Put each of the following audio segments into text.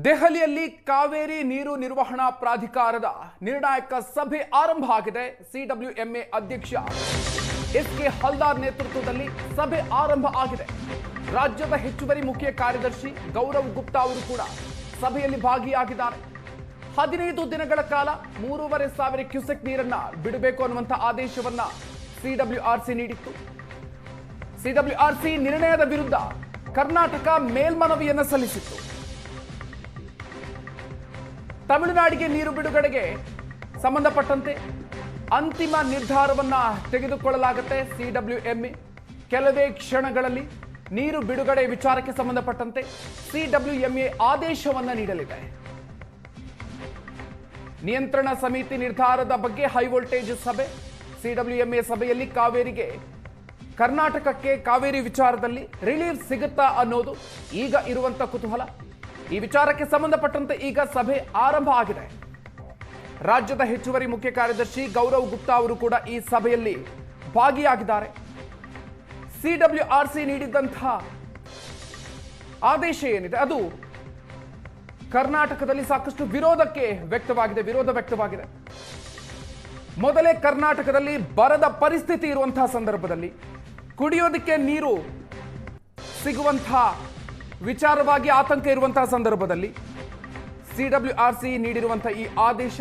ದೆಹಲಿಯಲ್ಲಿ ಕಾವೇರಿ ನೀರು ನಿರ್ವಹಣಾ ಪ್ರಾಧಿಕಾರದ ನಿರ್ಣಾಯಕ ಸಭೆ ಆರಂಭ ಆಗಿದೆ. ಸಿಡಬ್ಲ್ಯೂಎಂಎ ಅಧ್ಯಕ್ಷ ಎಸ್ಕೆ ಹಲ್ದಾರ್ ನೇತೃತ್ವದಲ್ಲಿ ಸಭೆ ಆರಂಭ ಆಗಿದೆ. ರಾಜ್ಯದ ಹೆಚ್ಚುವರಿ ಮುಖ್ಯ ಕಾರ್ಯದರ್ಶಿ ಗೌರವ್ ಗುಪ್ತಾ ಅವರು ಕೂಡ ಸಭೆಯಲ್ಲಿ ಭಾಗಿಯಾಗಿದ್ದಾರೆ. 15 ದಿನಗಳ ಕಾಲ 3,500 ಕ್ಯೂಸೆಕ್ ನೀರನ್ನ ಬಿಡಬೇಕು ಅನ್ನುವಂಥ ಆದೇಶವನ್ನ ಸಿಡಬ್ಲ್ಯೂಆರ್ಸಿ ನೀಡಿತ್ತು. ಸಿಡಬ್ಲ್ಯೂಆರ್ಸಿ ನಿರ್ಣಯದ ವಿರುದ್ಧ ಕರ್ನಾಟಕ ಮೇಲ್ಮನವಿಯನ್ನು ಸಲ್ಲಿಸಿತ್ತು. ತಮಿಳುನಾಡಿಗೆ ನೀರು ಬಿಡುಗಡೆಗೆ ಸಂಬಂಧಪಟ್ಟಂತೆ ಅಂತಿಮ ನಿರ್ಧಾರವನ್ನ ತೆಗೆದುಕೊಳ್ಳಲಾಗುತ್ತೆ. ಸಿಡಬ್ಲ್ಯೂಎಂಎ ಕೆಲವೇ ಕ್ಷಣಗಳಲ್ಲಿ ನೀರು ಬಿಡುಗಡೆ ವಿಚಾರಕ್ಕೆ ಸಂಬಂಧಪಟ್ಟಂತೆ ಸಿಡಬ್ಲ್ಯೂಎಂಎ ಆದೇಶವನ್ನ ನೀಡಲಿದೆ. ನಿಯಂತ್ರಣ ಸಮಿತಿ ನಿರ್ಧಾರದ ಬಗ್ಗೆ ಹೈ ವೋಲ್ಟೇಜ್ ಸಭೆ. ಸಿಡಬ್ಲ್ಯೂಎಂಎ ಸಭೆಯಲ್ಲಿ ಕರ್ನಾಟಕಕ್ಕೆ ಕಾವೇರಿ ವಿಚಾರದಲ್ಲಿ ರಿಲೀಫ್ ಸಿಗುತ್ತಾ ಅನ್ನೋದು ಈಗ ಇರುವಂತ ಕುತೂಹಲ. ಈ ವಿಚಾರಕ್ಕೆ ಸಂಬಂಧಪಟ್ಟಂತೆ ಈಗ ಸಭೆ ಆರಂಭ ಆಗಿದೆ. ರಾಜ್ಯದ ಹೆಚ್ಚುವರಿ ಮುಖ್ಯ ಕಾರ್ಯದರ್ಶಿ ಗೌರವ್ ಗುಪ್ತಾ ಅವರು ಕೂಡ ಈ ಸಭೆಯಲ್ಲಿ ಭಾಗಿಯಾಗಿದ್ದಾರೆ. ಸಿಡಬ್ಲ್ಯೂಆರ್ಸಿ ನೀಡಿದಂತಹ ಆದೇಶ ಏನಿದೆ ಅದು ಕರ್ನಾಟಕದಲ್ಲಿ ಸಾಕಷ್ಟು ವಿರೋಧ ವ್ಯಕ್ತವಾಗಿದೆ. ಮೊದಲೇ ಕರ್ನಾಟಕದಲ್ಲಿ ಬರದ ಪರಿಸ್ಥಿತಿ ಇರುವಂತಹ ಸಂದರ್ಭದಲ್ಲಿ ಕುಡಿಯೋದಕ್ಕೆ ನೀರು ಸಿಗುವಂತಹ ವಿಚಾರವಾಗಿ ಆತಂಕ ಇರುವಂತಹ ಸಂದರ್ಭದಲ್ಲಿ ಸಿಡಬ್ಲ್ಯೂಆರ್ಸಿ ನೀಡಿರುವಂತಹ ಈ ಆದೇಶ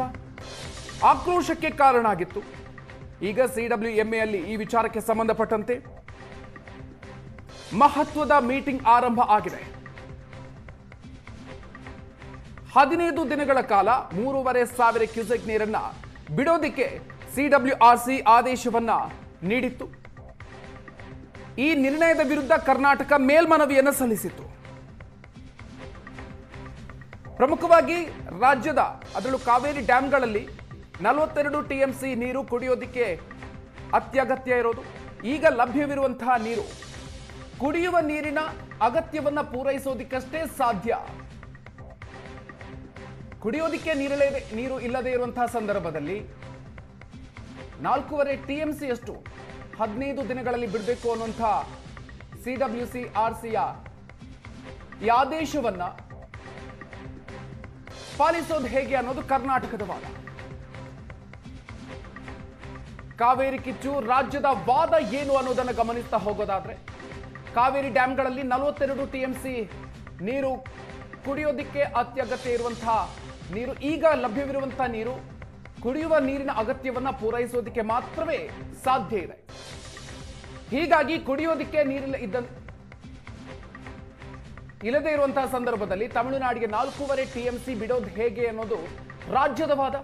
ಆಕ್ರೋಶಕ್ಕೆ ಕಾರಣ ಆಗಿತ್ತು. ಈಗ ಸಿಡಬ್ಲ್ಯೂಎಂಎ ಅಲ್ಲಿ ಈ ವಿಚಾರಕ್ಕೆ ಸಂಬಂಧಪಟ್ಟಂತೆ ಮಹತ್ವದ ಮೀಟಿಂಗ್ ಆರಂಭ ಆಗಿದೆ. 15 ದಿನಗಳ ಕಾಲ 3,500 ಕ್ಯೂಸೆಕ್ ನೀರನ್ನ ಬಿಡೋದಿಕ್ಕೆ ಸಿಡಬ್ಲ್ಯೂಆರ್ಸಿ ಆದೇಶವನ್ನ ನೀಡಿತ್ತು. ಈ ನಿರ್ಣಯದ ವಿರುದ್ಧ ಕರ್ನಾಟಕ ಮೇಲ್ಮನವಿಯನ್ನು ಸಲ್ಲಿಸಿತ್ತು. ಪ್ರಮುಖವಾಗಿ ರಾಜ್ಯದ ಅದರಲ್ಲೂ ಕಾವೇರಿ ಡ್ಯಾಂಗಳಲ್ಲಿ 42 ಟಿಎಂಸಿ ನೀರು ಕುಡಿಯೋದಿಕ್ಕೆ ಅತ್ಯಗತ್ಯ ಇರೋದು. ಈಗ ಲಭ್ಯವಿರುವಂತಹ ನೀರು ಕುಡಿಯುವ ನೀರಿನ ಅಗತ್ಯವನ್ನ ಪೂರೈಸೋದಿಕ್ಕಷ್ಟೇ ಸಾಧ್ಯ. ಕುಡಿಯೋದಿಕ್ಕೆ ನೀರು ಇಲ್ಲದೆ ಇರುವಂತಹ ಸಂದರ್ಭದಲ್ಲಿ 4.5 ಟಿಎಂಸಿ ಅಷ್ಟು 15 ದಿನಗಳಲ್ಲಿ ಬಿಡಬೇಕು ಅನ್ನುವಂತಹ ಸಿಡಬ್ಲ್ಯೂಆರ್ಸಿಯ ಈ ಆದೇಶವನ್ನ ಪಾಲಿಸೋದು ಹೇಗೆ ಅನ್ನೋದು ಕರ್ನಾಟಕದ ವಾದ. ಕಾವೇರಿ ಕಿಚ್ಚು ರಾಜ್ಯದ ವಾದ ಏನು ಅನ್ನೋದನ್ನು ಗಮನಿಸ್ತಾ ಹೋಗೋದಾದ್ರೆ, ಕಾವೇರಿ ಡ್ಯಾಂಗಳಲ್ಲಿ 42 ಟಿಎಂಸಿ ನೀರು ಕುಡಿಯೋದಿಕ್ಕೆ ಅತ್ಯಗತ್ಯ ಇರುವಂತಹ ನೀರು, ಈಗ ಲಭ್ಯವಿರುವಂತಹ ನೀರು ಕುಡಿಯುವ ನೀರಿನ ಅಗತ್ಯವನ್ನ ಪೂರೈಸೋದಿಕ್ಕೆ ಮಾತ್ರವೇ ಸಾಧ್ಯ ಇದೆ. ಹೀಗಾಗಿ ಕುಡಿಯೋದಿಕ್ಕೆ ಇಲ್ಲದೆ ಇರುವಂತಹ ಸಂದರ್ಭದಲ್ಲಿ ತಮಿಳುನಾಡಿಗೆ 4.5 ಟಿಎಂಸಿ ಬಿಡೋದು ಹೇಗೆ ಅನ್ನೋದು ರಾಜ್ಯದ ವಾದ.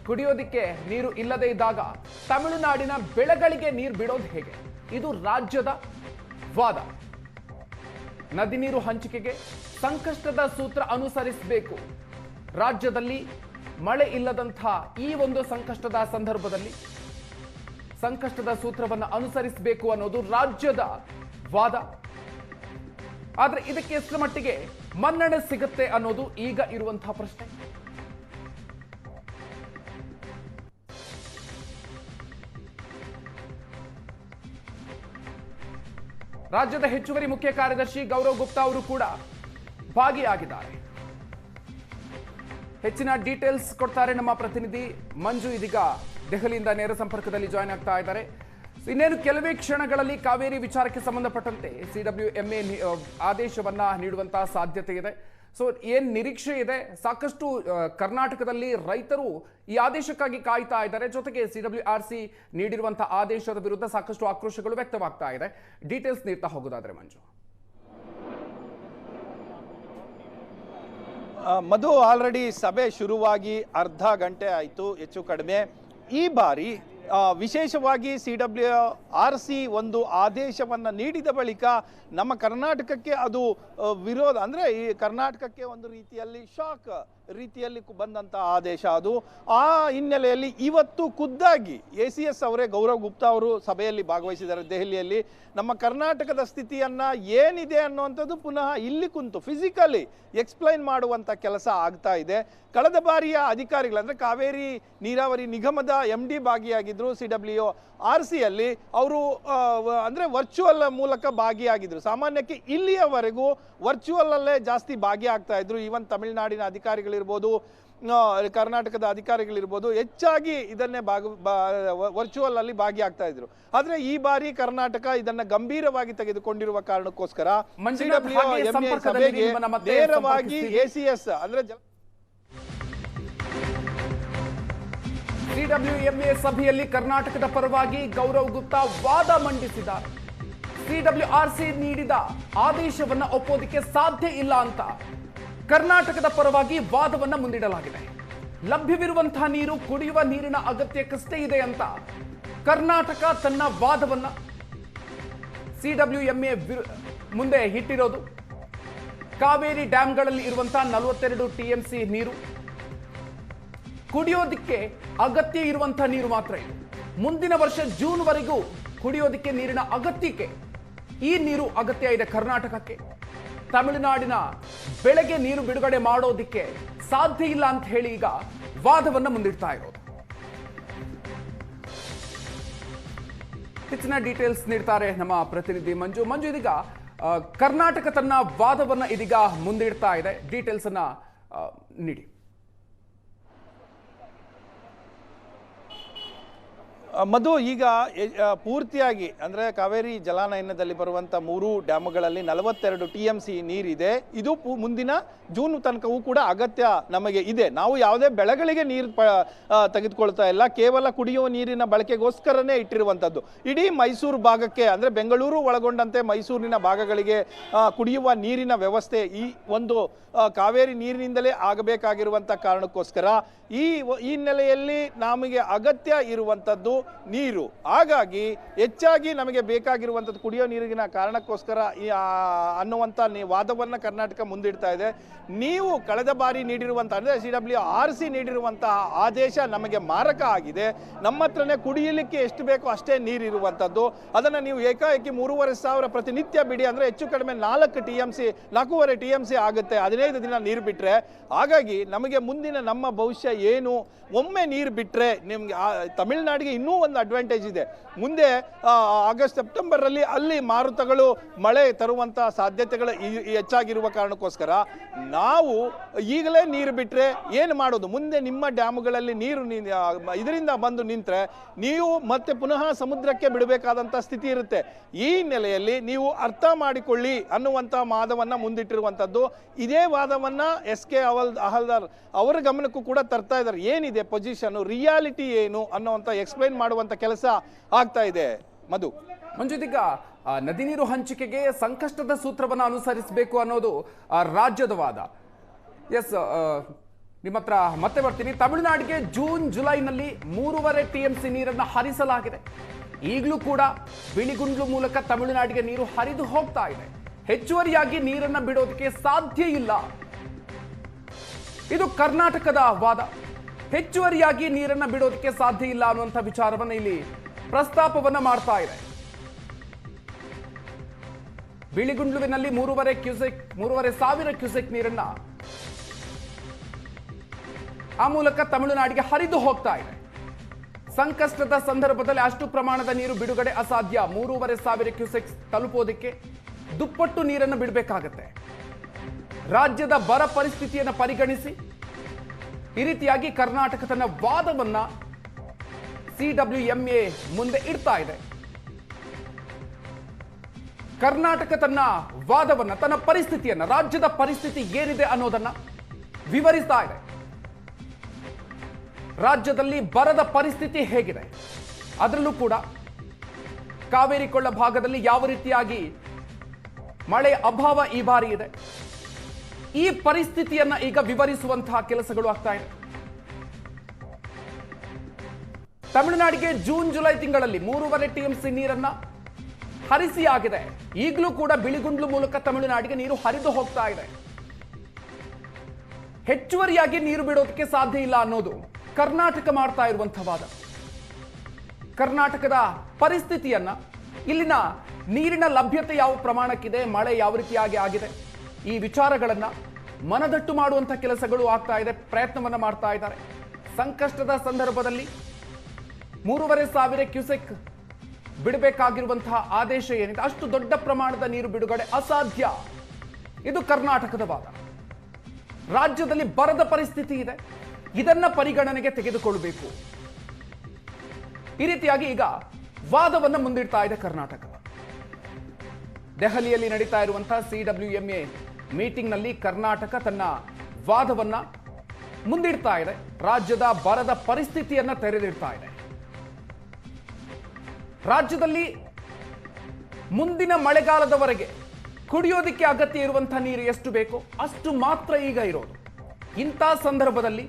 ಕುಡಿಯೋದಿಕ್ಕೆ ನೀರು ಇಲ್ಲದೆ ಇದ್ದಾಗ ತಮಿಳುನಾಡಿನ ಬೆಳೆಗಳಿಗೆ ನೀರು ಬಿಡೋದು ಹೇಗೆ, ಇದು ರಾಜ್ಯದ ವಾದ. ನದಿ ನೀರು ಹಂಚಿಕೆಗೆ ಸಂಕಷ್ಟದ ಸೂತ್ರ ಅನುಸರಿಸಬೇಕು. ರಾಜ್ಯದಲ್ಲಿ ಮಳೆ ಇಲ್ಲದಂತಹ ಈ ಒಂದು ಸಂಕಷ್ಟದ ಸಂದರ್ಭದಲ್ಲಿ ಸಂಕಷ್ಟದ ಸೂತ್ರವನ್ನು ಅನುಸರಿಸಬೇಕು ಅನ್ನೋದು ರಾಜ್ಯದ ವಾದ. ಆದ್ರೆ ಇದಕ್ಕೆ ಎಷ್ಟು ಮಟ್ಟಿಗೆ ಮನ್ನಣೆ ಸಿಗುತ್ತೆ ಅನ್ನೋದು ಈಗ ಇರುವಂತಹ ಪ್ರಶ್ನೆ. ರಾಜ್ಯದ ಹೆಚ್ಚುವರಿ ಮುಖ್ಯ ಕಾರ್ಯದರ್ಶಿ ಗೌರವ್ ಗುಪ್ತಾ ಅವರು ಕೂಡ ಭಾಗಿಯಾಗಿದ್ದಾರೆ. ಹೆಚ್ಚಿನ ಡೀಟೇಲ್ಸ್ ಕೊಡ್ತಾರೆ ನಮ್ಮ ಪ್ರತಿನಿಧಿ ಮಂಜು. ಇದೀಗ ದೆಹಲಿಯಿಂದ ನೇರ ಸಂಪರ್ಕದಲ್ಲಿ ಜಾಯ್ನ್ ಆಗ್ತಾ ಇದ್ದಾರೆ. ಇನ್ನೇನು ಕೆಲವೇ ಕ್ಷಣಗಳಲ್ಲಿ ಕಾವೇರಿ ವಿಚಾರಕ್ಕೆ ಸಂಬಂಧಪಟ್ಟಂತೆ ಸಿಡಬ್ಲ್ಯೂಎಂಎ ಆದೇಶವನ್ನ ನೀಡುವಂತಹ ಸಾಧ್ಯತೆ ಇದೆ. ಸೊ ಏನ್ ನಿರೀಕ್ಷೆ ಇದೆ? ಸಾಕಷ್ಟು ಕರ್ನಾಟಕದಲ್ಲಿ ರೈತರು ಈ ಆದೇಶಕ್ಕಾಗಿ ಕಾಯ್ತಾ ಇದ್ದಾರೆ. ಜೊತೆಗೆ ಸಿಡಬ್ಲ್ಯೂಆರ್ಸಿ ನೀಡಿರುವಂತಹ ಆದೇಶದ ವಿರುದ್ಧ ಸಾಕಷ್ಟು ಆಕ್ರೋಶಗಳು ವ್ಯಕ್ತವಾಗ್ತಾ ಇದೆ. ಡೀಟೇಲ್ಸ್ ನೀಡ್ತಾ ಹೋಗೋದಾದ್ರೆ ಮಂಜು. ಮಧು, ಆಲ್ರೆಡಿ ಸಭೆ ಶುರುವಾಗಿ ಅರ್ಧ ಗಂಟೆ ಆಯಿತು ಹೆಚ್ಚು ಕಡಿಮೆ. ಈ ಬಾರಿ ವಿಶೇಷವಾಗಿ ಸಿಡಬ್ಲ್ಯೂಆರ್ಸಿ ಒಂದು ಆದೇಶವನ್ನು ನೀಡಿದ ಬಳಿಕ ನಮ್ಮ ಕರ್ನಾಟಕಕ್ಕೆ ಅದು ವಿರೋಧ, ಅಂದರೆ ಈ ಕರ್ನಾಟಕಕ್ಕೆ ಒಂದು ರೀತಿಯಲ್ಲಿ ಶಾಕ್ ರೀತಿಯಲ್ಲಿ ಬಂದಂಥ ಆದೇಶ ಅದು. ಆ ಹಿನ್ನೆಲೆಯಲ್ಲಿ ಇವತ್ತು ಖುದ್ದಾಗಿ ACS ಅವರೇ ಗೌರವ್ ಗುಪ್ತಾ ಅವರು ಸಭೆಯಲ್ಲಿ ಭಾಗವಹಿಸಿದ್ದಾರೆ ದೆಹಲಿಯಲ್ಲಿ. ನಮ್ಮ ಕರ್ನಾಟಕದ ಸ್ಥಿತಿಯನ್ನ ಏನಿದೆ ಅನ್ನುವಂಥದ್ದು ಪುನಃ ಇಲ್ಲಿ ಕುಂತು ಫಿಸಿಕಲಿ ಎಕ್ಸ್ಪ್ಲೈನ್ ಮಾಡುವಂಥ ಕೆಲಸ ಆಗ್ತಾ ಇದೆ. ಕಳೆದ ಬಾರಿಯ ಅಧಿಕಾರಿಗಳು ಅಂದರೆ ಕಾವೇರಿ ನೀರಾವರಿ ನಿಗಮದ MD ಭಾಗಿಯಾಗಿದ್ದರು CWRC ಯಲ್ಲಿ. ಅವರು ಅಂದರೆ ವರ್ಚುವಲ್ ಮೂಲಕ ಭಾಗಿಯಾಗಿದ್ದರು. ಸಾಮಾನ್ಯಕ್ಕೆ ಇಲ್ಲಿಯವರೆಗೂ ವರ್ಚುವಲ್ ಅಲ್ಲೇ ಜಾಸ್ತಿ ಭಾಗಿಯಾಗ್ತಾ ಇದ್ರು. ಈವನ್ ತಮಿಳುನಾಡಿನ ಅಧಿಕಾರಿಗಳಿರ್ಬೋದು, ಕರ್ನಾಟಕದ ಅಧಿಕಾರಿಗಳಿರ್ಬೋದು, ಹೆಚ್ಚಾಗಿ ಇದನ್ನೇ ವರ್ಚುವಲ್ ಅಲ್ಲಿ ಭಾಗಿಯಾಗ್ತಾ ಇದ್ರು. ಆದ್ರೆ ಈ ಬಾರಿ ಕರ್ನಾಟಕ ಇದನ್ನ ಗಂಭೀರವಾಗಿ ತೆಗೆದುಕೊಂಡಿರುವ ಕಾರಣಕ್ಕೋಸ್ಕರ CWMA ಸಭೆಗೆ ನೇರವಾಗಿ ACS ಅಂದ್ರೆ CWMA ಸಭೆಯಲ್ಲಿ ಕರ್ನಾಟಕದ ಪರವಾಗಿ ಗೌರವ್ ಗುಪ್ತಾ ವಾದ ಮಂಡಿಸಿದ್ದಾರೆ. CWRC ನೀಡಿದ ಆದೇಶವನ್ನ ಒಪ್ಪೋದಕ್ಕೆ ಸಾಧ್ಯ ಇಲ್ಲ ಅಂತ ಕರ್ನಾಟಕದ ಪರವಾಗಿ ವಾದವನ್ನ ಮುಂದಿಡಲಾಗಿದೆ. ಲಭ್ಯವಿರುವಂತಹ ನೀರು ಕುಡಿಯುವ ನೀರಿನ ಅಗತ್ಯಕ್ಕಷ್ಟೇ ಇದೆ ಅಂತ ಕರ್ನಾಟಕ ತನ್ನ ವಾದವನ್ನ CWMA ಮುಂದೆ ಇಟ್ಟಿರೋದು. ಕಾವೇರಿ ಡ್ಯಾಂಗಳಲ್ಲಿ ಇರುವಂತಹ 42 TMC ನೀರು ಕುಡಿಯೋದಕ್ಕೆ ಅಗತ್ಯ ಇರುವಂತಹ ನೀರು ಮಾತ್ರ ಇದೆ. ಮುಂದಿನ ವರ್ಷ ಜೂನ್ ವರೆಗೂ ಕುಡಿಯೋದಕ್ಕೆ ನೀರಿನ ಅಗತ್ಯಕ್ಕೆ ಈ ನೀರು ಅಗತ್ಯ ಇದೆ ಕರ್ನಾಟಕಕ್ಕೆ. ತಮಿಳುನಾಡಿನ ಬೆಳೆಗೆ ನೀರು ಬಿಡುಗಡೆ ಮಾಡೋದಿಕ್ಕೆ ಸಾಧ್ಯ ಇಲ್ಲ ಅಂತ ಹೇಳಿ ಈಗ ವಾದವನ್ನ ಮುಂದಿಡ್ತಾ ಇರೋದು. ಹೆಚ್ಚಿನ ಡೀಟೇಲ್ಸ್ ನೀಡ್ತಾರೆ ನಮ್ಮ ಪ್ರತಿನಿಧಿ ಮಂಜು. ಇದೀಗ ಕರ್ನಾಟಕ ತನ್ನ ವಾದವನ್ನ ಇದೀಗ ಮುಂದಿಡ್ತಾ ಇದೆ. ಡೀಟೇಲ್ಸ್ ಅನ್ನ ನೀಡಿ. ಮಧು, ಈಗ ಪೂರ್ತಿಯಾಗಿ ಅಂದರೆ ಕಾವೇರಿ ಜಲಾನಯನದಲ್ಲಿ ಬರುವಂಥ 3 ಡ್ಯಾಮ್ಗಳಲ್ಲಿ 42 TMC ನೀರಿದೆ. ಇದು ಮುಂದಿನ ಜೂನ್ ತನಕವೂ ಕೂಡ ಅಗತ್ಯ ನಮಗೆ ಇದೆ. ನಾವು ಯಾವುದೇ ಬೆಳೆಗಳಿಗೆ ನೀರು ತೆಗೆದುಕೊಳ್ತಾ ಇಲ್ಲ, ಕೇವಲ ಕುಡಿಯುವ ನೀರಿನ ಬಳಕೆಗೋಸ್ಕರನೇ ಇಟ್ಟಿರುವಂಥದ್ದು. ಇಡೀ ಮೈಸೂರು ಭಾಗಕ್ಕೆ ಅಂದರೆ ಬೆಂಗಳೂರು ಒಳಗೊಂಡಂತೆ ಮೈಸೂರಿನ ಭಾಗಗಳಿಗೆ ಕುಡಿಯುವ ನೀರಿನ ವ್ಯವಸ್ಥೆ ಈ ಒಂದು ಕಾವೇರಿ ನೀರಿನಿಂದಲೇ ಆಗಬೇಕಾಗಿರುವಂಥ ಕಾರಣಕ್ಕೋಸ್ಕರ ಈ ಹಿನ್ನೆಲೆಯಲ್ಲಿ ನಮಗೆ ಅಗತ್ಯ ಇರುವಂಥದ್ದು ನೀರು. ಹಾಗಾಗಿ ಹೆಚ್ಚಾಗಿ ನಮಗೆ ಬೇಕಾಗಿರುವಂಥದ್ದು ಕುಡಿಯೋ ನೀರಿನ ಕಾರಣಕ್ಕೋಸ್ಕರ ಅನ್ನುವಂಥ ವಾದವನ್ನು ಕರ್ನಾಟಕ ಮುಂದಿಡ್ತಾ ಇದೆ. ನೀವು ಕಳೆದ ಬಾರಿ ನೀಡಿರುವಂಥ ಅಂದರೆ CWRC ನೀಡಿರುವಂತಹ ಆದೇಶ ನಮಗೆ ಮಾರಕ ಆಗಿದೆ. ನಮ್ಮ ಹತ್ರನೇ ಕುಡಿಯಲಿಕ್ಕೆ ಎಷ್ಟು ಬೇಕೋ ಅಷ್ಟೇ ನೀರಿರುವಂಥದ್ದು. ಅದನ್ನು ನೀವು ಏಕಾಏಕಿ 3,500 ಪ್ರತಿನಿತ್ಯ ಬಿಡಿ ಅಂದರೆ ಹೆಚ್ಚು ಕಡಿಮೆ 4.5 TMC ಆಗುತ್ತೆ 15 ದಿನ ನೀರು ಬಿಟ್ಟರೆ. ಹಾಗಾಗಿ ನಮಗೆ ಮುಂದಿನ ನಮ್ಮ ಭವಿಷ್ಯ ಏನು, ಒಮ್ಮೆ ನೀರು ಬಿಟ್ಟರೆ ನಿಮಗೆ ತಮಿಳುನಾಡಿಗೆ ಇನ್ನೂ ಒಂದು ಅಡ್ವಾಂಟೇಜ್ ಇದೆ. ಮುಂದೆ ಆಗಸ್ಟ್ ಸೆಪ್ಟೆಂಬರಲ್ಲಿ ಅಲ್ಲಿ ಮಾರುತಗಳು ಮಳೆ ತರುವಂಥ ಸಾಧ್ಯತೆಗಳು ಹೆಚ್ಚಾಗಿರುವ ಕಾರಣಕ್ಕೋಸ್ಕರ ನಾವು ಈಗಲೇ ನೀರು ಬಿಟ್ಟರೆ ಏನು ಮಾಡೋದು? ಮುಂದೆ ನಿಮ್ಮ ಡ್ಯಾಮ್ಗಳಲ್ಲಿ ನೀರು ಇದರಿಂದ ಬಂದು ನಿಂತರೆ ನೀವು ಮತ್ತೆ ಪುನಃ ಸಮುದ್ರಕ್ಕೆ ಬಿಡಬೇಕಾದಂಥ ಸ್ಥಿತಿ ಇರುತ್ತೆ. ಈ ಹಿನ್ನೆಲೆಯಲ್ಲಿ ನೀವು ಅರ್ಥ ಮಾಡಿಕೊಳ್ಳಿ ಅನ್ನುವಂಥ ವಾದವನ್ನು ಮುಂದಿಟ್ಟಿರುವಂಥದ್ದು. ಇದೇ ವಾದವನ್ನು SK ಅಹಲ್ದಾರ್ ಅವರ ಗಮನಕ್ಕೂ ಕೂಡ ತರ್ತಾ ಇದ್ದಾರೆ. ಏನಿದೆ ಪೊಸಿಷನ್, ರಿಯಾಲಿಟಿ ಏನು ಅನ್ನುವಂಥ ಎಕ್ಸ್ಪ್ಲೈನ್ ಮಾಡುವಂಥ ಕೆಲಸ ಆಗ್ತಾ ಇದೆ. ಮಂಜುದೀಗ ನದಿ ನೀರು ಹಂಚಿಕೆಗೆ ಸಂಕಷ್ಟದ ಸೂತ್ರವನ್ನು ಅನುಸರಿಸಬೇಕು ಅನ್ನೋದು ರಾಜ್ಯದ ವಾದ. ಎಸ್, ನಿಮ್ಮ ಹತ್ರ ಮತ್ತೆ ಬರ್ತೀನಿ. ತಮಿಳುನಾಡಿಗೆ ಜೂನ್ ಜುಲೈನಲ್ಲಿ 3.5 TMC ನೀರನ್ನು ಹರಿಸಲಾಗಿದೆ. ಈಗಲೂ ಕೂಡ ಬಿಳಿಗುಂಡ್ಲು ಮೂಲಕ ತಮಿಳುನಾಡಿಗೆ ನೀರು ಹರಿದು ಹೋಗ್ತಾ ಇದೆ. ಹೆಚ್ಚುವರಿಯಾಗಿ ನೀರನ್ನು ಬಿಡೋದಕ್ಕೆ ಸಾಧ್ಯ ಇಲ್ಲ, ಇದು ಕರ್ನಾಟಕದ ವಾದ. ಹೆಚ್ಚುವರಿಯಾಗಿ ನೀರನ್ನು ಬಿಡೋದಕ್ಕೆ ಸಾಧ್ಯ ಇಲ್ಲ ಅನ್ನುವಂಥ ವಿಚಾರವನ್ನು ಇಲ್ಲಿ ಪ್ರಸ್ತಾಪವನ್ನ ಮಾಡ್ತಾ ಇದೆ. ಬಿಳಿಗುಂಡ್ಲುವಿನಲ್ಲಿ 3,500 ಕ್ಯೂಸೆಕ್ ನೀರನ್ನ ಆ ಮೂಲಕ ತಮಿಳುನಾಡಿಗೆ ಹರಿದು ಹೋಗ್ತಾ ಇದೆ. ಸಂಕಷ್ಟದ ಸಂದರ್ಭದಲ್ಲಿ ಅಷ್ಟು ಪ್ರಮಾಣದ ನೀರು ಬಿಡುಗಡೆ ಅಸಾಧ್ಯ. 3,500 ಕ್ಯೂಸೆಕ್ ತಲುಪೋದಕ್ಕೆ ದುಪ್ಪಟ್ಟು ನೀರನ್ನು ಬಿಡಬೇಕಾಗತ್ತೆ. ರಾಜ್ಯದ ಬರ ಪರಿಸ್ಥಿತಿಯನ್ನು ಪರಿಗಣಿಸಿ ಈ ರೀತಿಯಾಗಿ ಕರ್ನಾಟಕ ತನ್ನ ವಾದವನ್ನ CWMA ಮುಂದೆ ಇಡ್ತಾ ಇದೆ. ಕರ್ನಾಟಕ ತನ್ನ ವಾದವನ್ನ, ತನ್ನ ಪರಿಸ್ಥಿತಿಯನ್ನ, ರಾಜ್ಯದ ಪರಿಸ್ಥಿತಿ ಏನಿದೆ ಅನ್ನೋದನ್ನ ವಿವರಿಸ್ತಾ ಇದೆ. ರಾಜ್ಯದಲ್ಲಿ ಬರದ ಪರಿಸ್ಥಿತಿ ಹೇಗಿದೆ, ಅದರಲ್ಲೂ ಕೂಡ ಕಾವೇರಿ ಕೊಳ್ಳ ಭಾಗದಲ್ಲಿ ಯಾವ ರೀತಿಯಾಗಿ ಮಳೆ ಅಭಾವ ಈ ಬಾರಿ ಇದೆ, ಈ ಪರಿಸ್ಥಿತಿಯನ್ನ ಈಗ ವಿವರಿಸುವಂತಹ ಕೆಲಸಗಳು ಆಗ್ತಾ ಇದೆ. ತಮಿಳುನಾಡಿಗೆ ಜೂನ್ ಜುಲೈ ತಿಂಗಳಲ್ಲಿ 3.5 TMC ನೀರನ್ನ ಹರಿಸಿ ಆಗಿದೆ. ಈಗಲೂ ಕೂಡ ಬಿಳಿಗುಂಡ್ಲು ಮೂಲಕ ತಮಿಳುನಾಡಿಗೆ ನೀರು ಹರಿದು ಹೋಗ್ತಾ ಇದೆ. ಹೆಚ್ಚುವರಿಯಾಗಿ ನೀರು ಬಿಡೋದಕ್ಕೆ ಸಾಧ್ಯ ಇಲ್ಲ ಅನ್ನೋದು ಕರ್ನಾಟಕ ಮಾಡ್ತಾ ಇರುವಂತಹ ವಾದ. ಕರ್ನಾಟಕದ ಪರಿಸ್ಥಿತಿಯನ್ನ, ಇಲ್ಲಿನ ನೀರಿನ ಲಭ್ಯತೆ ಯಾವ ಪ್ರಮಾಣಕ್ಕಿದೆ, ಮಳೆ ಯಾವ ರೀತಿಯಾಗಿ ಆಗಿದೆ, ಈ ವಿಚಾರಗಳನ್ನ ಮನದಟ್ಟು ಮಾಡುವಂತ ಕೆಲಸಗಳು ಆಗ್ತಾ ಇದೆ, ಪ್ರಯತ್ನವನ್ನ ಮಾಡ್ತಾ ಇದ್ದಾರೆ. ಸಂಕಷ್ಟದ ಸಂದರ್ಭದಲ್ಲಿ 3,500 ಕ್ಯೂಸೆಕ್ ಬಿಡಬೇಕಾಗಿರುವಂತಹ ಆದೇಶ ಏನಿದೆ, ಅಷ್ಟು ದೊಡ್ಡ ಪ್ರಮಾಣದ ನೀರು ಬಿಡುಗಡೆ ಅಸಾಧ್ಯ. ಇದು ಕರ್ನಾಟಕದ ವಾದ. ರಾಜ್ಯದಲ್ಲಿ ಬರದ ಪರಿಸ್ಥಿತಿ ಇದೆ, ಇದನ್ನ ಪರಿಗಣನೆಗೆ ತೆಗೆದುಕೊಳ್ಳಬೇಕು. ಈ ರೀತಿಯಾಗಿ ಈಗ ವಾದವನ್ನ ಮುಂದಿಡ್ತಾ ಇದೆ ಕರ್ನಾಟಕ. ದೆಹಲಿಯಲ್ಲಿ ನಡೀತಾ ಇರುವಂತಹ CWMA ಮೀಟಿಂಗ್ನಲ್ಲಿ ಕರ್ನಾಟಕ ತನ್ನ ವಾದವನ್ನ ಮುಂದಿಡ್ತಾ ಇದೆ. ರಾಜ್ಯದ ಬರದ ಪರಿಸ್ಥಿತಿಯನ್ನ ತೆರೆದಿಡ್ತಾ ಇದೆ. ರಾಜ್ಯದಲ್ಲಿ ಮುಂದಿನ ಮಳೆಗಾಲದವರೆಗೆ ಕುಡಿಯೋದಿಕ್ಕೆ ಅಗತ್ಯ ಇರುವಂತಹ ನೀರು ಎಷ್ಟು ಬೇಕೋ ಅಷ್ಟು ಮಾತ್ರ ಈಗ ಇರೋದು. ಇಂಥ ಸಂದರ್ಭದಲ್ಲಿ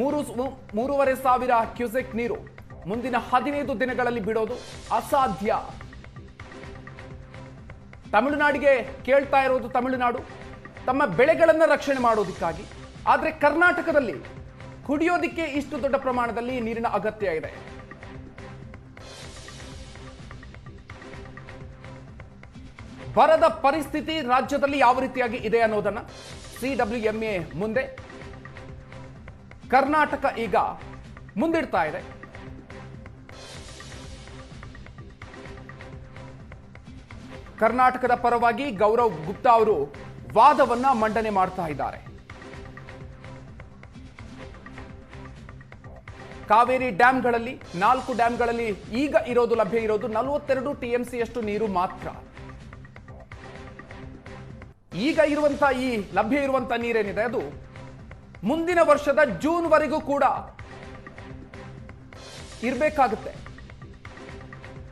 3,500 ಕ್ಯೂಸೆಕ್ ನೀರು ಮುಂದಿನ 15 ದಿನಗಳಲ್ಲಿ ಬಿಡೋದು ಅಸಾಧ್ಯ. ತಮಿಳುನಾಡಿಗೆ ಕೇಳ್ತಾ ಇರೋದು ತಮಿಳುನಾಡು ತಮ್ಮ ಬೆಳೆಗಳನ್ನು ರಕ್ಷಣೆ ಮಾಡೋದಕ್ಕಾಗಿ. ಆದರೆ ಕರ್ನಾಟಕದಲ್ಲಿ ಕುಡಿಯೋದಿಕ್ಕೆ ಇಷ್ಟು ದೊಡ್ಡ ಪ್ರಮಾಣದಲ್ಲಿ ನೀರಿನ ಅಗತ್ಯ ಇದೆ. ಬರದ ಪರಿಸ್ಥಿತಿ ರಾಜ್ಯದಲ್ಲಿ ಯಾವ ರೀತಿಯಾಗಿ ಇದೆ ಅನ್ನೋದನ್ನ CWMA ಮುಂದೆ ಕರ್ನಾಟಕ ಈಗ ಮುಂದಿಡ್ತಾ ಇದೆ. ಕರ್ನಾಟಕದ ಪರವಾಗಿ ಗೌರವ್ ಗುಪ್ತಾ ಅವರು ವಾದವನ್ನ ಮಂಡನೆ ಮಾಡ್ತಾ ಇದ್ದಾರೆ. ಕಾವೇರಿ ಡ್ಯಾಂಗಳಲ್ಲಿ 4 ಡ್ಯಾಂಗಳಲ್ಲಿ ಈಗ ಲಭ್ಯ ಇರೋದು 42 TMC ಯಷ್ಟು ನೀರು ಮಾತ್ರ. ಈಗ ಇರುವಂತಹ ಈ ಲಭ್ಯ ಇರುವಂತಹ ನೀರೇನಿದೆ ಅದು ಮುಂದಿನ ವರ್ಷದ ಜೂನ್ ವರೆಗೂ ಕೂಡ ಇರಬೇಕಾಗುತ್ತೆ.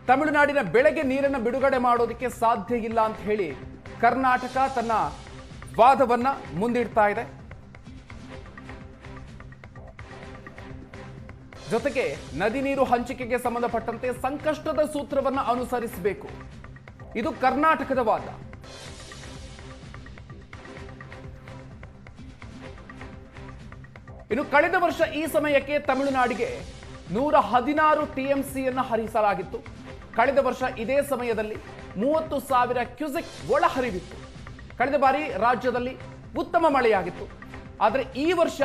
ತಮಿಳುನಾಡಿನ ಬೆಳೆಗೆ ನೀರನ್ನು ಬಿಡುಗಡೆ ಮಾಡೋದಕ್ಕೆ ಸಾಧ್ಯ ಇಲ್ಲ ಅಂತ ಹೇಳಿ ಕರ್ನಾಟಕ ತನ್ನ ವಾದವನ್ನ ಮುಂದಿಡ್ತಾ ಇದೆ. ಜೊತೆಗೆ ನದಿ ನೀರು ಹಂಚಿಕೆಗೆ ಸಂಬಂಧಪಟ್ಟಂತೆ ಸಂಕಷ್ಟದ ಸೂತ್ರವನ್ನ ಅನುಸರಿಸಬೇಕು. ಇದು ಕರ್ನಾಟಕದ ವಾದ. ಇನ್ನು ಕಳೆದ ವರ್ಷ ಈ ಸಮಯಕ್ಕೆ ತಮಿಳುನಾಡಿಗೆ 116 TMCಯನ್ನ ಹರಿಸಲಾಗಿತ್ತು. ಕಳೆದ ವರ್ಷ ಇದೇ ಸಮಯದಲ್ಲಿ 30,000 ಕ್ಯೂಸೆಕ್ ಒಳಹರಿವಿತ್ತು. ಕಳೆದ ಬಾರಿ ರಾಜ್ಯದಲ್ಲಿ ಉತ್ತಮ ಮಳೆಯಾಗಿತ್ತು. ಆದರೆ ಈ ವರ್ಷ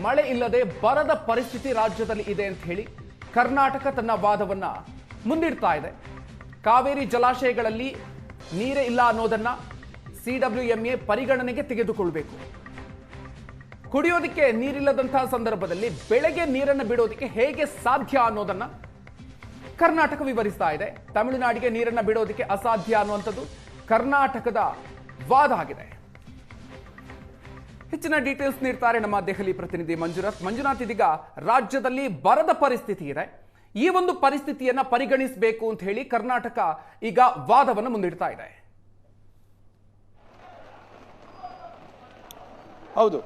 ಮಳೆ ಇಲ್ಲದೆ ಬರದ ಪರಿಸ್ಥಿತಿ ರಾಜ್ಯದಲ್ಲಿ ಇದೆ ಅಂತ ಹೇಳಿ ಕರ್ನಾಟಕ ತನ್ನ ವಾದವನ್ನ ಮುಂದಿಡ್ತಾ ಇದೆ. ಕಾವೇರಿ ಜಲಾಶಯಗಳಲ್ಲಿ ನೀರೇ ಇಲ್ಲ ಅನ್ನೋದನ್ನ CWMA ಪರಿಗಣನೆಗೆ ತೆಗೆದುಕೊಳ್ಳಬೇಕು. ಕುಡಿಯೋದಕ್ಕೆ ನೀರಿಲ್ಲದಂತಹ ಸಂದರ್ಭದಲ್ಲಿ ಬೆಳೆಗೆ ನೀರನ್ನು ಬಿಡೋದಕ್ಕೆ ಹೇಗೆ ಸಾಧ್ಯ ಅನ್ನೋದನ್ನ ಕರ್ನಾಟಕ ವಿವರಿಸ್ತಾ ಇದೆ. ತಮಿಳುನಾಡಿಗೆ ನೀರನ್ನು ಬಿಡೋದಕ್ಕೆ ಅಸಾಧ್ಯ ಅನ್ನುವಂಥದ್ದು ಕರ್ನಾಟಕದ ವಾದ ಆಗಿದೆ. ಹೆಚ್ಚಿನ ಡೀಟೇಲ್ಸ್ ನೀಡ್ತಾರೆ ನಮ್ಮ ದೆಹಲಿ ಪ್ರತಿನಿಧಿ ಮಂಜುನಾಥ್. ಇದೀಗ ರಾಜ್ಯದಲ್ಲಿ ಬರದ ಪರಿಸ್ಥಿತಿ ಇದೆ. ಈ ಒಂದು ಪರಿಸ್ಥಿತಿಯನ್ನ ಪರಿಗಣಿಸಬೇಕು ಅಂತ ಹೇಳಿ ಕರ್ನಾಟಕ ಈಗ ವಾದವನ್ನು ಮುಂದಿಡ್ತಾ ಇದೆ. ಹೌದು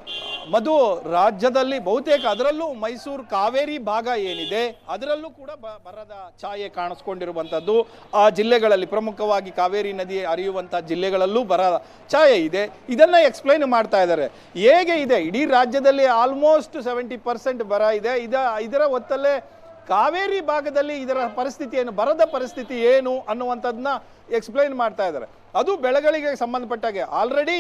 ಮಧು, ರಾಜ್ಯದಲ್ಲಿ ಬಹುತೇಕ ಅದರಲ್ಲೂ ಮೈಸೂರು ಕಾವೇರಿ ಭಾಗ ಏನಿದೆ ಅದರಲ್ಲೂ ಕೂಡ ಬರದ ಛಾಯೆ ಕಾಣಿಸ್ಕೊಂಡಿರುವಂಥದ್ದು. ಆ ಜಿಲ್ಲೆಗಳಲ್ಲಿ ಪ್ರಮುಖವಾಗಿ ಕಾವೇರಿ ನದಿ ಹರಿಯುವಂಥ ಜಿಲ್ಲೆಗಳಲ್ಲೂ ಬರ ಛಾಯೆ ಇದೆ. ಇದನ್ನ ಎಕ್ಸ್ಪ್ಲೈನ್ ಮಾಡ್ತಾ ಇದ್ದಾರೆ. ಹೇಗೆ ಇದೆ ಇಡೀ ರಾಜ್ಯದಲ್ಲಿ ಆಲ್ಮೋಸ್ಟ್ 70% ಬರ ಇದೆ. ಇದರ ಹೊತ್ತಲ್ಲೇ ಕಾವೇರಿ ಭಾಗದಲ್ಲಿ ಇದರ ಪರಿಸ್ಥಿತಿ ಏನು, ಬರದ ಪರಿಸ್ಥಿತಿ ಏನು ಅನ್ನುವಂಥದ್ದನ್ನ ಎಕ್ಸ್ಪ್ಲೈನ್ ಮಾಡ್ತಾ ಇದ್ದಾರೆ. ಅದು ಬೆಳೆಗಳಿಗೆ ಸಂಬಂಧಪಟ್ಟಾಗೆ ಆಲ್ರೆಡಿ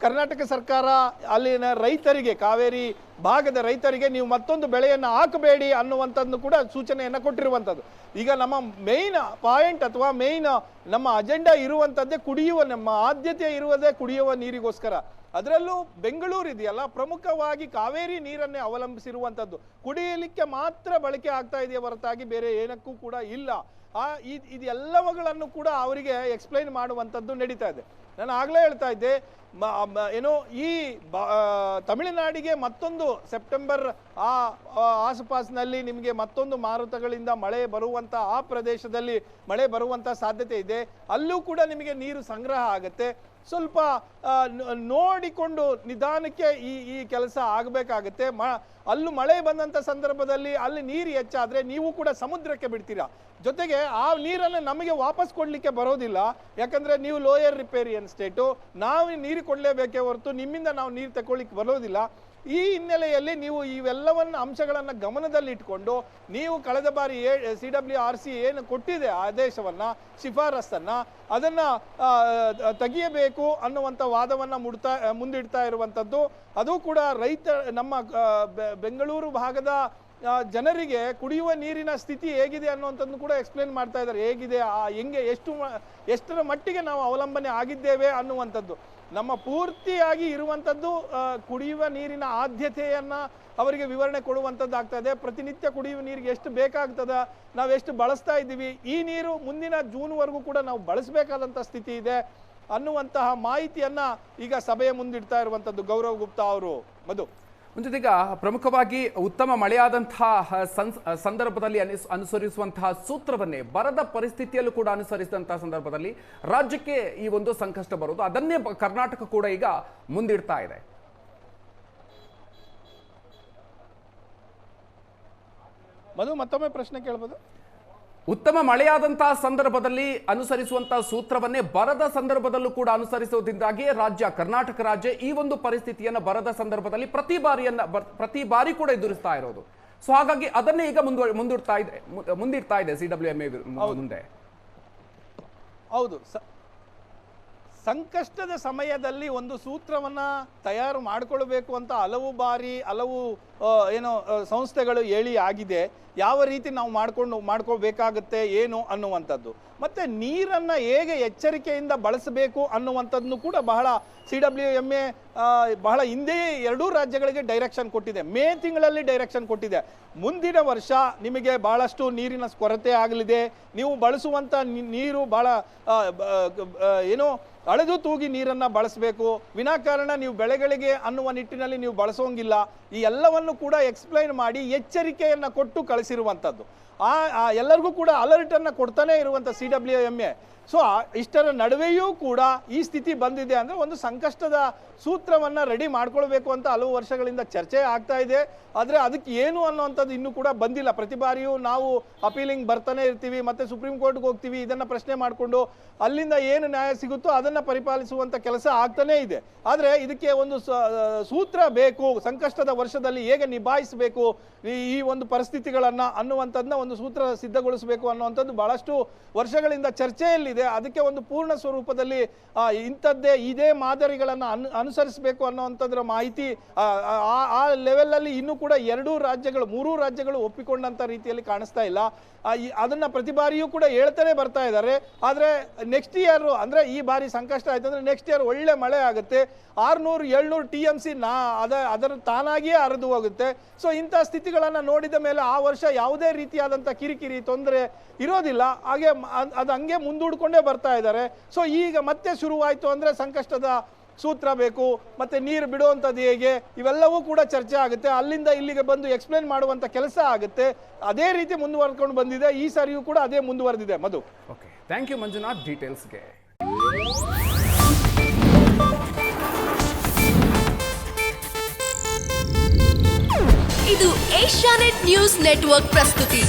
ಕರ್ನಾಟಕ ಸರ್ಕಾರ ಅಲ್ಲಿನ ರೈತರಿಗೆ, ಕಾವೇರಿ ಭಾಗದ ರೈತರಿಗೆ ನೀವು ಮತ್ತೊಂದು ಬೆಳೆಯನ್ನು ಹಾಕಬೇಡಿ ಅನ್ನುವಂಥದ್ದು ಕೂಡ ಸೂಚನೆಯನ್ನು ಕೊಟ್ಟಿರುವಂಥದ್ದು. ಈಗ ನಮ್ಮ ಮೇಯ್ನ್ ಪಾಯಿಂಟ್ ಅಥವಾ ಮೇಯ್ನ್ ನಮ್ಮ ಅಜೆಂಡಾ ಇರುವಂಥದ್ದೇ ನಮ್ಮ ಆದ್ಯತೆ ಇರುವುದೇ ಕುಡಿಯುವ ನೀರಿಗೋಸ್ಕರ. ಅದರಲ್ಲೂ ಬೆಂಗಳೂರು ಇದೆಯಲ್ಲ, ಪ್ರಮುಖವಾಗಿ ಕಾವೇರಿ ನೀರನ್ನೇ ಅವಲಂಬಿಸಿರುವಂಥದ್ದು. ಕುಡಿಯಲಿಕ್ಕೆ ಮಾತ್ರ ಬಳಕೆ ಆಗ್ತಾ ಇದೆಯೇ ಹೊರತಾಗಿ ಬೇರೆ ಏನಕ್ಕೂ ಕೂಡ ಇಲ್ಲ. ಇದೆಲ್ಲವುಗಳನ್ನು ಕೂಡ ಅವರಿಗೆ ಎಕ್ಸ್ಪ್ಲೈನ್ ಮಾಡುವಂಥದ್ದು ನಡೀತಾ ಇದೆ. ನಾನು ಆಗಲೇ ಹೇಳ್ತಾ ಇದ್ದೆ, ಏನೋ ಈ ತಮಿಳುನಾಡಿಗೆ ಮತ್ತೊಂದು ಸೆಪ್ಟೆಂಬರ್ ಆಸುಪಾಸಿನಲ್ಲಿ ನಿಮಗೆ ಮತ್ತೊಂದು ಮಾರುತಗಳಿಂದ ಮಳೆ ಬರುವಂಥ ಆ ಪ್ರದೇಶದಲ್ಲಿ ಮಳೆ ಬರುವಂಥ ಸಾಧ್ಯತೆ ಇದೆ. ಅಲ್ಲೂ ಕೂಡ ನಿಮಗೆ ನೀರು ಸಂಗ್ರಹ ಆಗುತ್ತೆ. ಸ್ವಲ್ಪ ನೋಡಿಕೊಂಡು ನಿಧಾನಕ್ಕೆ ಈ ಕೆಲಸ ಆಗಬೇಕಾಗತ್ತೆ. ಅಲ್ಲೂ ಮಳೆ ಬಂದಂಥ ಸಂದರ್ಭದಲ್ಲಿ ಅಲ್ಲಿ ನೀರು ಹೆಚ್ಚಾದರೆ ನೀವು ಕೂಡ ಸಮುದ್ರಕ್ಕೆ ಬಿಡ್ತೀರಾ. ಜೊತೆಗೆ ಆ ನೀರನ್ನು ನಮಗೆ ವಾಪಸ್ ಕೊಡಲಿಕ್ಕೆ ಬರೋದಿಲ್ಲ. ಯಾಕಂದರೆ ನೀವು ಲೋಯರ್ ರಿಪೇರಿಯನ್ ಸ್ಟೇಟು, ನಾವು ನೀರಿನ ನೀರು ಕೊಡಲೇಬೇಕೇ ಹೊರತು ನಿಮ್ಮಿಂದ ನಾವು ನೀರು ತಗೊಳ್ಳಿಕ್ಕೆ ಬರೋದಿಲ್ಲ. ಈ ಹಿನ್ನೆಲೆಯಲ್ಲಿ ನೀವು ಇವೆಲ್ಲವನ್ನ ಅಂಶಗಳನ್ನು ಗಮನದಲ್ಲಿ ಇಟ್ಕೊಂಡು ನೀವು ಕಳೆದ ಬಾರಿ CWRC ಏನು ಕೊಟ್ಟಿದೆ ಆದೇಶವನ್ನ, ಶಿಫಾರಸನ್ನ, ಅದನ್ನ ತೆಗೆಯಬೇಕು ಅನ್ನುವಂಥ ವಾದವನ್ನ ಮುಂದಿಡ್ತಾ ಇರುವಂಥದ್ದು. ಅದು ಕೂಡ ನಮ್ಮ ಬೆಂಗಳೂರು ಭಾಗದ ಜನರಿಗೆ ಕುಡಿಯುವ ನೀರಿನ ಸ್ಥಿತಿ ಹೇಗಿದೆ ಅನ್ನುವಂಥದ್ದು ಕೂಡ ಎಕ್ಸ್ಪ್ಲೇನ್ ಮಾಡ್ತಾ ಇದ್ದಾರೆ. ಹೇಗಿದೆ, ಹೆಂಗೆ, ಎಷ್ಟರ ಮಟ್ಟಿಗೆ ನಾವು ಅವಲಂಬನೆ ಆಗಿದ್ದೇವೆ ಅನ್ನುವಂಥದ್ದು. ನಮ್ಮ ಪೂರ್ತಿಯಾಗಿ ಇರುವಂಥದ್ದು ಕುಡಿಯುವ ನೀರಿನ ಆದ್ಯತೆಯನ್ನ ಅವರಿಗೆ ವಿವರಣೆ ಕೊಡುವಂಥದ್ದು ಆಗ್ತಾ ಇದೆ. ಪ್ರತಿನಿತ್ಯ ಕುಡಿಯುವ ನೀರಿಗೆ ಎಷ್ಟು ಬೇಕಾಗ್ತದ, ನಾವು ಎಷ್ಟು ಬಳಸ್ತಾ ಇದ್ದೀವಿ, ಈ ನೀರು ಮುಂದಿನ ಜೂನ್ವರೆಗೂ ಕೂಡ ನಾವು ಬಳಸಬೇಕಾದಂಥ ಸ್ಥಿತಿ ಇದೆ ಅನ್ನುವಂತಹ ಮಾಹಿತಿಯನ್ನ ಈಗ ಸಭೆಯ ಮುಂದಿಡ್ತಾ ಇರುವಂಥದ್ದು ಗೌರವ್ ಗುಪ್ತಾ ಅವರು. ಮಧು, ಮುಂಚಿದೀಗ ಪ್ರಮುಖವಾಗಿ ಉತ್ತಮ ಮಳೆಯಾದಂತಹ ಸಂದರ್ಭದಲ್ಲಿ ಅನುಸರಿಸುವಂತಹ ಸೂತ್ರವನ್ನೇ ಬರದ ಪರಿಸ್ಥಿತಿಯಲ್ಲೂ ಕೂಡ ಅನುಸರಿಸಿದಂತಹ ಸಂದರ್ಭದಲ್ಲಿ ರಾಜ್ಯಕ್ಕೆ ಈ ಒಂದು ಸಂಕಷ್ಟ ಬರುವುದು, ಅದನ್ನೇ ಕರ್ನಾಟಕ ಕೂಡ ಈಗ ಮುಂದಿಡ್ತಾ ಇದೆ. ಮಧು, ಮತ್ತೊಮ್ಮೆ ಪ್ರಶ್ನೆ ಕೇಳಬಹುದು? ಉತ್ತಮ ಮಳೆಯಾದಂತಹ ಸಂದರ್ಭದಲ್ಲಿ ಅನುಸರಿಸುವಂತಹ ಸೂತ್ರವನ್ನೇ ಬರದ ಸಂದರ್ಭದಲ್ಲೂ ಕೂಡ ಅನುಸರಿಸುವುದರಿಂದಾಗಿ ಕರ್ನಾಟಕ ರಾಜ್ಯ ಈ ಒಂದು ಪರಿಸ್ಥಿತಿಯನ್ನು ಬರದ ಸಂದರ್ಭದಲ್ಲಿ ಪ್ರತಿ ಬಾರಿ ಕೂಡ ಎದುರಿಸ್ತಾ ಇರೋದು. ಸೊ ಹಾಗಾಗಿ ಅದನ್ನೇ ಈಗ ಮುಂದಿಡ್ತಾ ಇದೆ CWMA ಮುಂದೆ. ಹೌದು, ಸಂಕಷ್ಟದ ಸಮಯದಲ್ಲಿ ಒಂದು ಸೂತ್ರವನ್ನ ತಯಾರು ಮಾಡಿಕೊಳ್ಬೇಕು ಅಂತ ಹಲವು ಸಂಸ್ಥೆಗಳು ಹೇಳಿ ಆಗಿದೆ. ಯಾವ ರೀತಿ ನಾವು ಮಾಡ್ಕೋಬೇಕಾಗುತ್ತೆ ಏನು ಅನ್ನುವಂಥದ್ದು, ಮತ್ತೆ ನೀರನ್ನ ಹೇಗೆ ಎಚ್ಚರಿಕೆಯಿಂದ ಬಳಸಬೇಕು ಅನ್ನುವಂಥದ್ದನ್ನು ಕೂಡ ಬಹಳ CWMA ಬಹಳ ಹಿಂದೆಯೇ ಎರಡೂ ರಾಜ್ಯಗಳಿಗೆ ಡೈರೆಕ್ಷನ್ ಕೊಟ್ಟಿದೆ. ಮೇ ತಿಂಗಳಲ್ಲಿ ಡೈರೆಕ್ಷನ್ ಕೊಟ್ಟಿದೆ. ಮುಂದಿನ ವರ್ಷ ನಿಮಗೆ ಬಹಳಷ್ಟು ನೀರಿನ ಕೊರತೆ ಆಗಲಿದೆ, ನೀವು ಬಳಸುವಂಥ ನೀರು ಬಹಳ ಅಳೆದು ತೂಗಿ ನೀರನ್ನ ಬಳಸಬೇಕು, ವಿನಾಕಾರಣ ನೀವು ಬೆಳೆಗಳಿಗೆ ಅನ್ನುವ ನಿಟ್ಟಿನಲ್ಲಿ ನೀವು ಬಳಸೋಂಗಿಲ್ಲ. ಈ ಎಲ್ಲವನ್ನು ಕೂಡ ಎಕ್ಸ್ಪ್ಲೈನ್ ಮಾಡಿ ಎಚ್ಚರಿಕೆಯನ್ನ ಕೊಟ್ಟು ಕಳಿಸಿರುವಂಥದ್ದು. ಎಲ್ಲರಿಗೂ ಕೂಡ ಅಲರ್ಟ್ ಅನ್ನ ಕೊಡ್ತಾನೆ ಇರುವಂಥ CWMA. ಸೊ ಇಷ್ಟರ ನಡುವೆಯೂ ಕೂಡ ಈ ಸ್ಥಿತಿ ಬಂದಿದೆ ಅಂದ್ರೆ ಒಂದು ಸಂಕಷ್ಟದ ಸೂತ್ರವನ್ನ ರೆಡಿ ಮಾಡ್ಕೊಳ್ಬೇಕು ಅಂತ ಹಲವು ವರ್ಷಗಳಿಂದ ಚರ್ಚೆ ಆಗ್ತಾ ಇದೆ. ಆದರೆ ಅದಕ್ಕೆ ಏನು ಅನ್ನುವಂಥದ್ದು ಇನ್ನೂ ಕೂಡ ಬಂದಿಲ್ಲ. ಪ್ರತಿ ಬಾರಿಯೂ ನಾವು ಅಪೀಲಿಂಗ್ ಬರ್ತಾನೆ ಇರ್ತೀವಿ, ಮತ್ತೆ ಸುಪ್ರೀಂ ಕೋರ್ಟ್ಗೆ ಹೋಗ್ತೀವಿ, ಇದನ್ನ ಪ್ರಶ್ನೆ ಮಾಡಿಕೊಂಡು ಅಲ್ಲಿಂದ ಏನು ನ್ಯಾಯ ಸಿಗುತ್ತೋ ಅದನ್ನ ಪರಿಪಾಲಿಸುವಂತ ಕೆಲಸ ಆಗ್ತಾನೇ ಇದೆ. ಆದರೆ ಇದಕ್ಕೆ ಒಂದು ಸೂತ್ರ ಬೇಕು, ಸಂಕಷ್ಟದ ವರ್ಷದಲ್ಲಿ ಹೇಗೆ ನಿಭಾಯಿಸಬೇಕು ಈ ಒಂದು ಪರಿಸ್ಥಿತಿಗಳನ್ನ ಅನ್ನುವಂಥದ್ದನ್ನ ಒಂದು ಸೂತ್ರ ಸಿದ್ಧಗೊಳಿಸಬೇಕು ಅನ್ನುವಂಥದ್ದು ಬಹಳಷ್ಟು ವರ್ಷಗಳಿಂದ ಚರ್ಚೆಯಲ್ಲಿದೆ. ಅದಕ್ಕೆ ಒಂದು ಪೂರ್ಣ ಸ್ವರೂಪದಲ್ಲಿ ಇದೇ ಮಾದರಿಗಳನ್ನು ಅನುಸರಿಸಬೇಕು ಅನ್ನುವಂಥದ್ರ ಮಾಹಿತಿ ಆ ಲೆವೆಲಲ್ಲಿ ಇನ್ನೂ ಕೂಡ ಮೂರೂ ರಾಜ್ಯಗಳು ಒಪ್ಪಿಕೊಂಡಂತ ರೀತಿಯಲ್ಲಿ ಕಾಣಿಸ್ತಾ ಇಲ್ಲ. ಅದನ್ನ ಪ್ರತಿ ಬಾರಿಯೂ ಕೂಡ ಹೇಳ್ತಾನೆ ಬರ್ತಾ ಇದ್ದಾರೆ. ಆದ್ರೆ ನೆಕ್ಸ್ಟ್ ಇಯರ್ ಅಂದ್ರೆ ಈ ಬಾರಿ ಸಂಕಷ್ಟ ಆಯ್ತು ಅಂದ್ರೆ ನೆಕ್ಸ್ಟ್ ಇಯರ್ ಒಳ್ಳೆ ಮಳೆ ಆಗುತ್ತೆ, 600-700 TMC ಅದರ ತಾನಾಗಿಯೇ ಹರಿದು ಹೋಗುತ್ತೆ. ಸೊ ಇಂಥ ಸ್ಥಿತಿಗಳನ್ನ ನೋಡಿದ ಮೇಲೆ ಆ ವರ್ಷ ಯಾವುದೇ ರೀತಿಯಾದಂಥ ಕಿರಿಕಿರಿ ತೊಂದರೆ ಇರೋದಿಲ್ಲ. ಹಾಗೆ ಅದು ಹಂಗೆ ಮುಂದೂಡ್ಕೊಂಡೇ ಬರ್ತಾ ಇದ್ದಾರೆ. ಸೊ ಈಗ ಮತ್ತೆ ಶುರುವಾಯಿತು ಅಂದ್ರೆ ಸಂಕಷ್ಟದ ಸೂತ್ರ ಬೇಕು, ಮತ್ತೆ ನೀರು ಬಿಡುವಂಥದ್ದು ಹೇಗೆ, ಇವೆಲ್ಲವೂ ಕೂಡ ಚರ್ಚೆ ಆಗುತ್ತೆ. ಅಲ್ಲಿಂದ ಇಲ್ಲಿಗೆ ಬಂದು ಎಕ್ಸ್ಪ್ಲೇನ್ ಮಾಡುವಂಥ ಕೆಲಸ ಆಗುತ್ತೆ. ಅದೇ ರೀತಿ ಮುಂದುವರ್ಕೊಂಡು ಬಂದಿದೆ, ಈ ಸಾರಿಯೂ ಕೂಡ ಅದೇ ಮುಂದುವರೆದಿದೆ. ಮಧು, ಓಕೆ, ಥ್ಯಾಂಕ್ ಯು ಮಂಜುನಾಥ್ ಡೀಟೇಲ್ಸ್ಗೆ. ಇದು ಏಷ್ಯಾನೆಟ್ ನ್ಯೂಸ್ ನೆಟ್ವರ್ಕ್ ಪ್ರಸ್ತುತಿ.